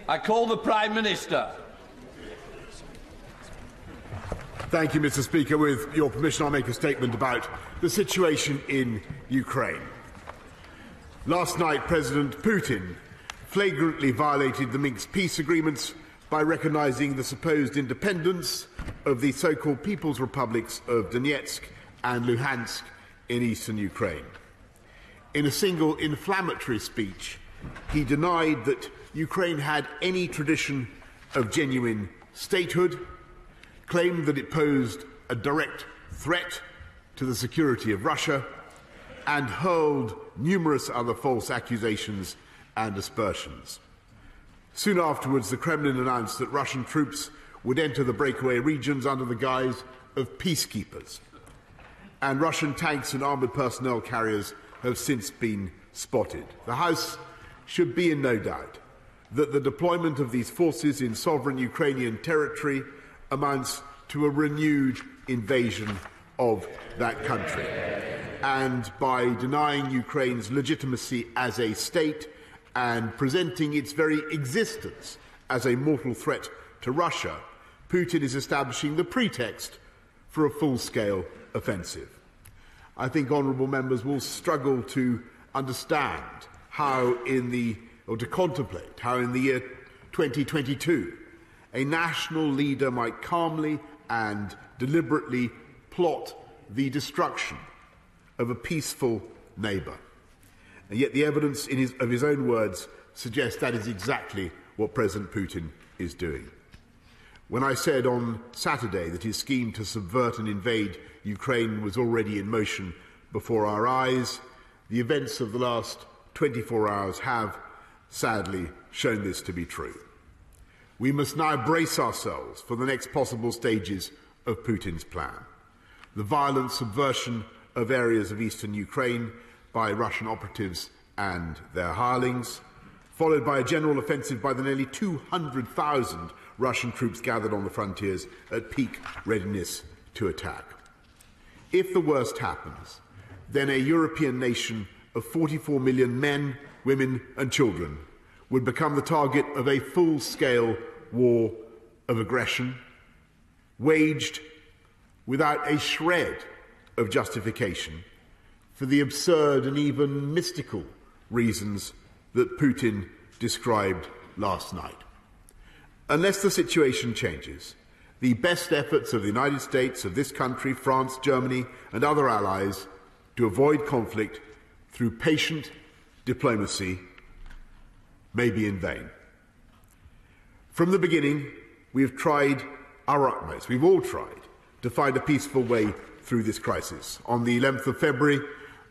I call the Prime Minister. Thank you, Mr. Speaker. With your permission, I'll make a statement about the situation in Ukraine. Last night, President Putin flagrantly violated the Minsk peace agreements by recognising the supposed independence of the so-called People's Republics of Donetsk and Luhansk in eastern Ukraine. In a single inflammatory speech, he denied that Ukraine had any tradition of genuine statehood, claimed that it posed a direct threat to the security of Russia, and hurled numerous other false accusations and aspersions. Soon afterwards, the Kremlin announced that Russian troops would enter the breakaway regions under the guise of peacekeepers, and Russian tanks and armoured personnel carriers have since been spotted. The House should be in no doubt that the deployment of these forces in sovereign Ukrainian territory amounts to a renewed invasion of that country. And by denying Ukraine's legitimacy as a state and presenting its very existence as a mortal threat to Russia, Putin is establishing the pretext for a full-scale offensive. I think honourable members will struggle to understand or to contemplate how in the year 2022 a national leader might calmly and deliberately plot the destruction of a peaceful neighbour. And yet the evidence of his own words suggests that is exactly what President Putin is doing. When I said on Saturday that his scheme to subvert and invade Ukraine was already in motion before our eyes, the events of the last 24 hours have, sadly, shown this to be true. We must now brace ourselves for the next possible stages of Putin's plan. The violent subversion of areas of eastern Ukraine by Russian operatives and their hirelings, followed by a general offensive by the nearly 200,000 Russian troops gathered on the frontiers at peak readiness to attack. If the worst happens, then a European nation of 44 million men, women and children would become the target of a full-scale war of aggression, waged without a shred of justification for the absurd and even mystical reasons that Putin described last night. Unless the situation changes, the best efforts of the United States, of this country, France, Germany and other allies to avoid conflict through patient diplomacy may be in vain. From the beginning, we have tried our utmost, we've all tried, to find a peaceful way through this crisis. On the 11th of February,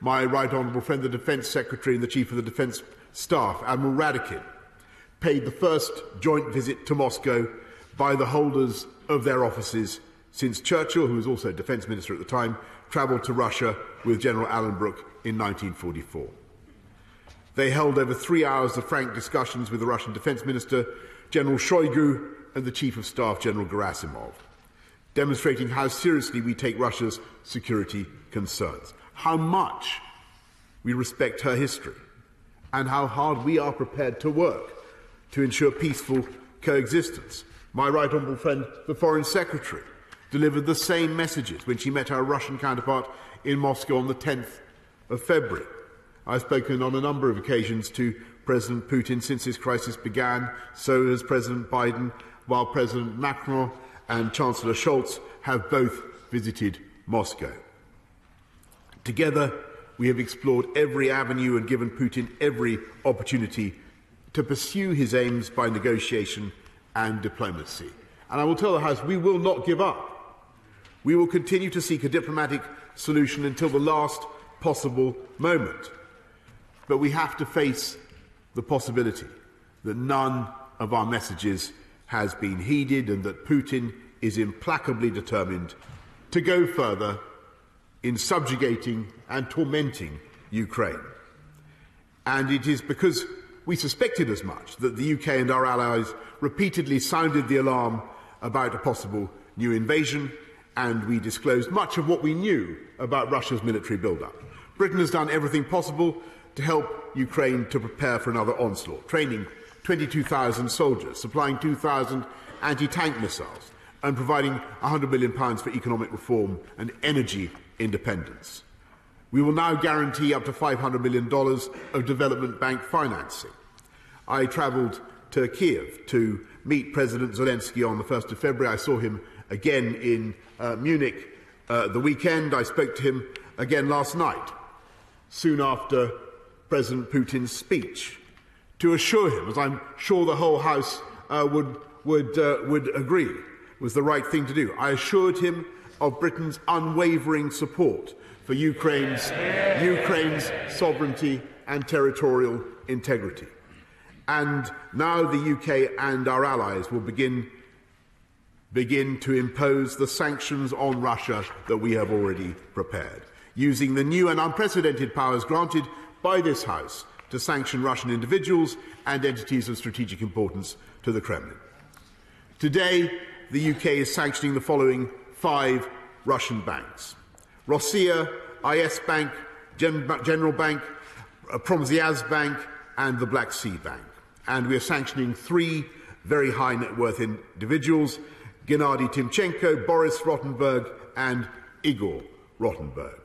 my right honourable friend, the Defence Secretary and the Chief of the Defence Staff, Admiral Radakin, paid the first joint visit to Moscow by the holders of their offices since Churchill, who was also Defence Minister at the time, travelled to Russia with General Allenbrook in 1944. They held over 3 hours of frank discussions with the Russian Defence Minister, General Shoigu, and the Chief of Staff, General Gerasimov, demonstrating how seriously we take Russia's security concerns, how much we respect her history, and how hard we are prepared to work to ensure peaceful coexistence. My right honourable friend, the Foreign Secretary, delivered the same messages when she met our Russian counterpart in Moscow on the 10th of February. I've spoken on a number of occasions to President Putin since this crisis began, so has President Biden, while President Macron and Chancellor Scholz have both visited Moscow. Together, we have explored every avenue and given Putin every opportunity to pursue his aims by negotiation and diplomacy. And I will tell the House, we will not give up. We will continue to seek a diplomatic solution until the last possible moment. But we have to face the possibility that none of our messages has been heeded and that Putin is implacably determined to go further in subjugating and tormenting Ukraine. And it is because we suspected as much that the UK and our allies repeatedly sounded the alarm about a possible new invasion, and we disclosed much of what we knew about Russia's military build-up. Britain has done everything possible to help Ukraine to prepare for another onslaught, training 22,000 soldiers, supplying 2,000 anti-tank missiles, and providing £100 million for economic reform and energy independence. We will now guarantee up to $500 million of development bank financing. I travelled to Kiev to meet President Zelensky on the 1st of February. I saw him again in Munich the weekend. I spoke to him again last night, soon after President Putin's speech, to assure him, as I'm sure the whole House would agree was the right thing to do. I assured him of Britain's unwavering support for Ukraine's sovereignty and territorial integrity. And now the UK and our allies will begin to impose the sanctions on Russia that we have already prepared, using the new and unprecedented powers granted by this House to sanction Russian individuals and entities of strategic importance to the Kremlin. Today, the UK is sanctioning the following 5 Russian banks: Rossiya, IS Bank, General Bank, Promzyaz Bank, and the Black Sea Bank. And we are sanctioning 3 very high net worth individuals: Gennady Timchenko, Boris Rotenberg, and Igor Rotenberg.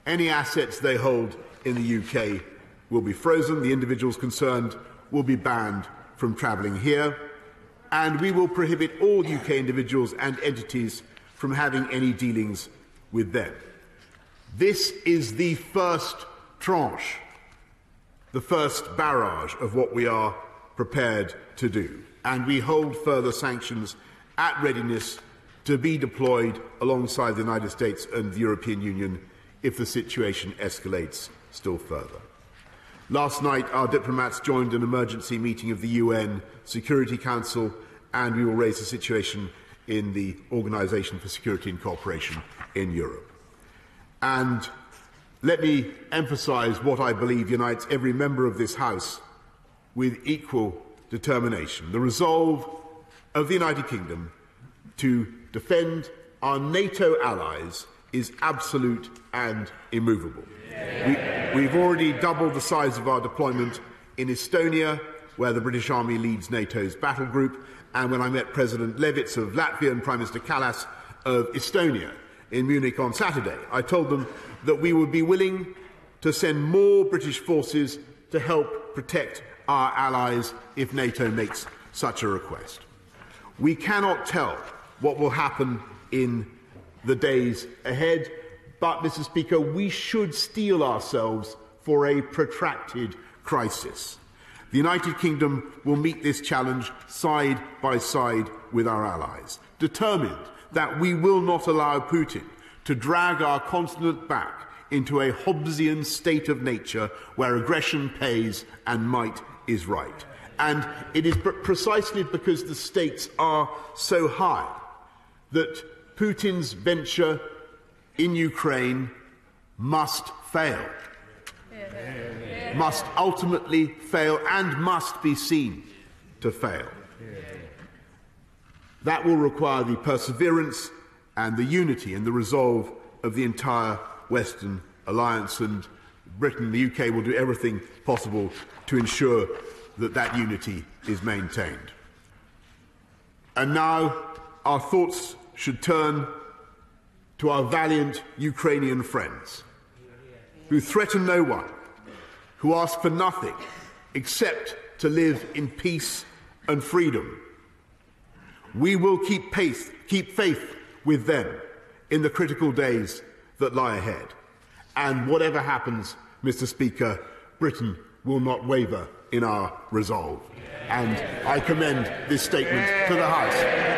Any assets they hold in the UK will be frozen. The individuals concerned will be banned from travelling here. And we will prohibit all UK individuals and entities from having any dealings with them. This is the first tranche, the first barrage of what we are prepared to do. And we hold further sanctions at readiness to be deployed alongside the United States and the European Union if the situation escalates still further. Last night, our diplomats joined an emergency meeting of the UN Security Council, and we will raise the situation in the Organisation for Security and Cooperation in Europe. And let me emphasise what I believe unites every member of this House with equal determination: the resolve of the United Kingdom to defend our NATO allies is absolute and immovable. We've already doubled the size of our deployment in Estonia, where the British Army leads NATO's battle group, and when I met President Levits of Latvia and Prime Minister Kallas of Estonia in Munich on Saturday, I told them that we would be willing to send more British forces to help protect our allies if NATO makes such a request. We cannot tell what will happen in the days ahead, but, Mr. Speaker, we should steel ourselves for a protracted crisis. The United Kingdom will meet this challenge side by side with our allies, determined that we will not allow Putin to drag our continent back into a Hobbesian state of nature where aggression pays and might is right. And it is precisely because the stakes are so high that Putin's venture in Ukraine must fail, must ultimately fail, and must be seen to fail. That will require the perseverance and the unity and the resolve of the entire Western alliance, and Britain, the UK, will do everything possible to ensure that that unity is maintained. And now our thoughts should turn to our valiant Ukrainian friends, who threaten no one, who ask for nothing except to live in peace and freedom. We will keep faith with them in the critical days that lie ahead. And whatever happens, Mr. Speaker, Britain will not waver in our resolve. And I commend this statement to the House.